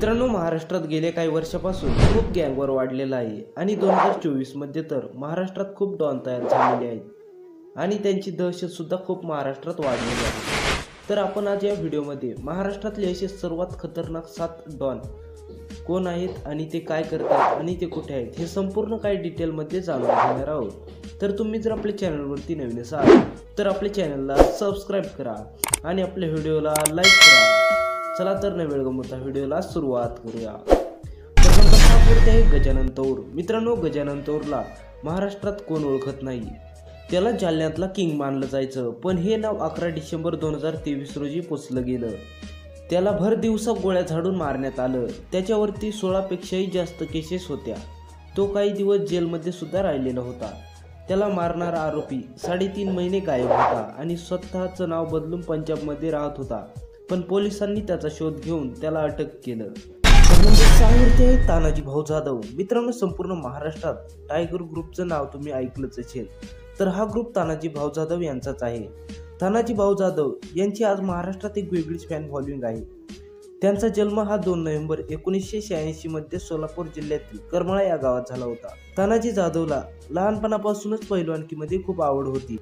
मित्रांनो, महाराष्ट्रात गेल्या काही वर्षापासून खूप गँगवॉर वाढलेला आहे आणि 2024 मध्ये तर महाराष्ट्रात खूप डॉन तयार झालेले आहेत आणि त्यांची दहशत सुद्धा खूप महाराष्ट्रात वाढलेली आहे। तर आपण आज या व्हिडिओमध्ये महाराष्ट्रातले असे सर्वात खतरनाक 7 डॉन कोण आहेत आणि ते काय करतात आणि ते कुठे आहेत हे संपूर्ण काही डिटेलमध्ये जाणून घेणार आहोत। तर तुम्ही जर आपल्या चॅनलवरती नवीन असाल तर आपल्या चॅनलला सबस्क्राईब करा आणि आपल्या व्हिडिओला लाईक करा। चला तर न वेळ गमवता व्हिडिओला सुरुवात करूया। तर नंबर 7 वरती आहे गजानन तौर। मित्रांनो, गजानन तौरला महाराष्ट्रात कोण ओळखत नाही। त्याला जालन्यातला किंग मानलं जायचं, पण हे नाव 11 डिसेंबर 2023 रोजी पोचलं गेलं। त्याला भर दिवसा गोळ्या झाडून मारण्यात आलं। त्याच्यावरती 16 पेक्षाही जास्त केसेस होत्या। तो काही दिवस जेलमध्ये सुद्धा राहिलेला होता। त्याला मारणारा आरोपी 3.5 महिने गायब होता आणि स्वतःचं नाव बदलून पंजाबमध्ये राहत होता, पण पोलिसांनी त्याचा शोध घेऊन त्याला अटक केलं। नंबर 6 वरती आहे तानाजी भाऊ जाधव। मित्रांनो, संपूर्ण महाराष्ट्रात टायगर ग्रुपचं नाव तुम्ही ऐकलंच असेल, तर हा ग्रुप तानाजी भाऊ जाधव यांचाच आहे। तानाजी भाऊ जाधव यांची आज महाराष्ट्रात एक वेगळीच फॅन फॉलोइंग आहे। त्यांचा जन्म हा 2 नोव्हेंबर 1986 मध्ये सोलापूर जिल्ह्यातील करमाळा या गावात झाला होता। तानाजी जाधवला लहानपणापासूनच पैलवानकीमध्ये खूप आवड होती,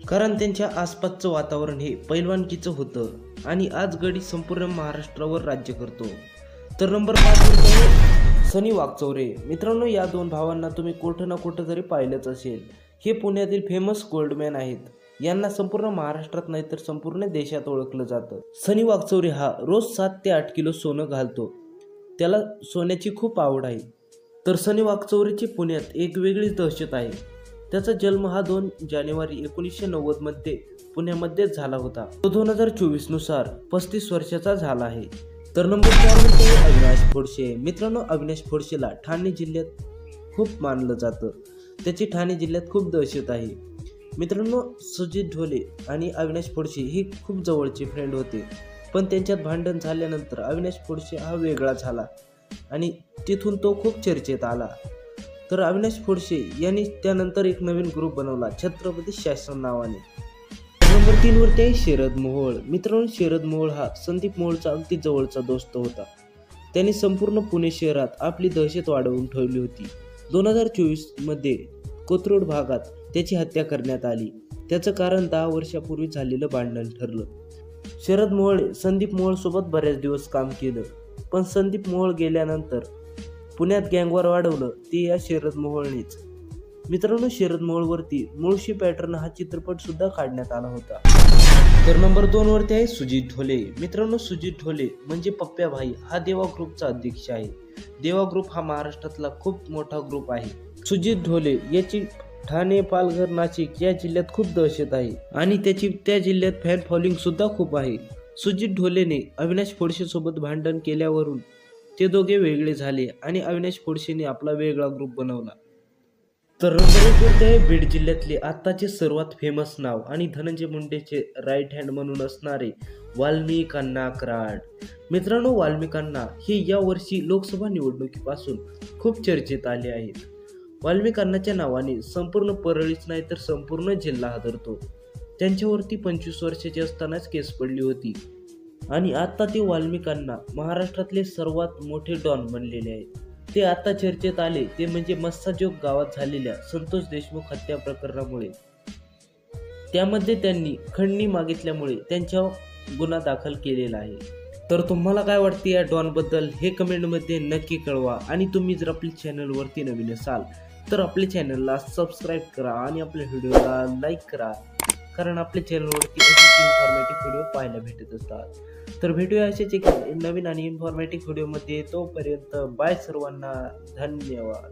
कारण त्यांच्या आसपासचं वातावरण हे पैलवानकीचं होतं आणि आज गडी संपूर्ण महाराष्ट्रावर राज्य करतो। तर नंबर 5 वरती आहे सनी वाकचौरे। मित्रांनो, या 2 भावांना तुम्ही कुठं ना कुठं तरी पाहिलंच असेल। हे पुण्यातील फेमस गोल्डमॅन आहेत। यांना संपूर्ण महाराष्ट्रात नाही तर संपूर्ण देशात ओळखलं जातं। सनी वाकचौरे हा रोज 7 ते 8 किलो सोनं घालतो। त्याला सोन्याची खूप आवड आहे। तर सनी वाकचौरेची पुण्यात एक वेगळीच दहशत आहे। त्याचा जन्म हा 2 जानेवारी 1990 मध्ये पुण्यामध्येच झाला होता। तो 2024 नुसार 35 वर्षाचा झाला आहे। तर नंबर 4 वरती अविनाश फोडसे। मित्रांनो, अविनाश फोडसेला ठाणे जिल्ह्यात खूप मानलं जातं। त्याची ठाणे जिल्ह्यात खूप दहशत आहे। मित्रांनो, सुजित ढोले आणि अविनाश फोडसे हे खूप जवळचे फ्रेंड होते, पण त्यांच्यात भांडण झाल्यानंतर अविनाश फोडसे हा वेगळा झाला आणि तिथून तो खूप चर्चेत आला। तर अविनाश फोडसे यांनी त्यानंतर एक नवीन ग्रुप बनवला छत्रपती शासन नावाने। नंबर 3 वरती आहे शरद मोहोळ। मित्रांनो, शरद मोहोळ हा संदीप मोहोळचा अगदी जवळचा दोस्त होता। त्याने संपूर्ण पुणे शहरात आपली दहशत वाढवून ठेवली होती। 2024 मध्ये कोथरूड भागात त्याची हत्या करण्यात आली। त्याचं कारण 10 वर्षापूर्वी झालेलं भांडण ठरलं। शरद मोहोळ संदीप मोहोळ सोबत बऱ्याच दिवस काम केलं, पण संदीप मोहोळ गेल्यानंतर पुण्यात गँगवॉर वाढवलं ते या शरद मोहोळनेच। मित्रांनो, शरद मोहोळवरती मुळशी पॅटर्न हा चित्रपट सुद्धा काढण्यात आला होता। तर नंबर 2 वरती आहे सुजित ढोले। मित्रांनो, सुजित ढोले म्हणजे पप्प्या भाई हा देवा ग्रुपचा अध्यक्ष आहे। देवा ग्रुप हा महाराष्ट्रातला खूप मोठा ग्रुप आहे। सुजित ढोले याची ठाणे, पालघर, नाशिक या जिल्ह्यात खूप दहशत आहे आणि त्याची त्या जिल्ह्यात फॅन फॉलोइंग सुद्धा खूप आहे। सुजित ढोलेने अविनाश फोडसे सोबत भांडण केल्यावरून ते दोघे वेगळे झाले आणि अविनाश फोडसेने आपला वेगळा ग्रुप बनवला। तर नंबर 1 वरती आहे बीड जिल्ह्यातले आत्ताचे सर्वात फेमस नाव आणि धनंजय मुंडेचे राईट हँड म्हणून असणारे वाल्मिक अण्णा कराड। मित्रांनो, वाल्मिक अण्णा हे या वर्षी लोकसभा निवडणुकीपासून खूप चर्चेत आले आहेत। वाल्मिक अण्णाच्या नावाने संपूर्ण परळीच नाही तर संपूर्ण जिल्हा हादरतो। त्यांच्यावरती 25 वर्षाची असतानाच केस पडली होती आणि आता ते वाल्मिक अण्णा महाराष्ट्रातले सर्वात मोठे डॉन बनलेले आहेत। ते आता चर्चेत आले ते म्हणजे मस्साजोग गावात झालेल्या संतोष देशमुख हत्या प्रकरणामुळे। त्यामध्ये त्यांनी खंडणी मागितल्यामुळे त्यांच्यावर गुन्हा दाखल केलेला आहे। तर तुम्हाला काय वाटते या डॉन बद्दल हे कमेंटमध्ये नक्की कळवा आणि तुम्ही जर आपल्या चॅनलवरती नवीन असाल तर आपल्या चॅनलला सबस्क्राईब करा आणि आपल्या व्हिडिओला लाईक करा, कारण आपल्या चॅनलवरती असेच इन्फॉर्मेटिव्ह व्हिडिओ पाहायला भेटत असतात। तर भेटूया असेच एक नवीन आणि इन्फॉर्मेटिव्ह व्हिडिओमध्ये। तोपर्यंत बाय सर्वांना, धन्यवाद।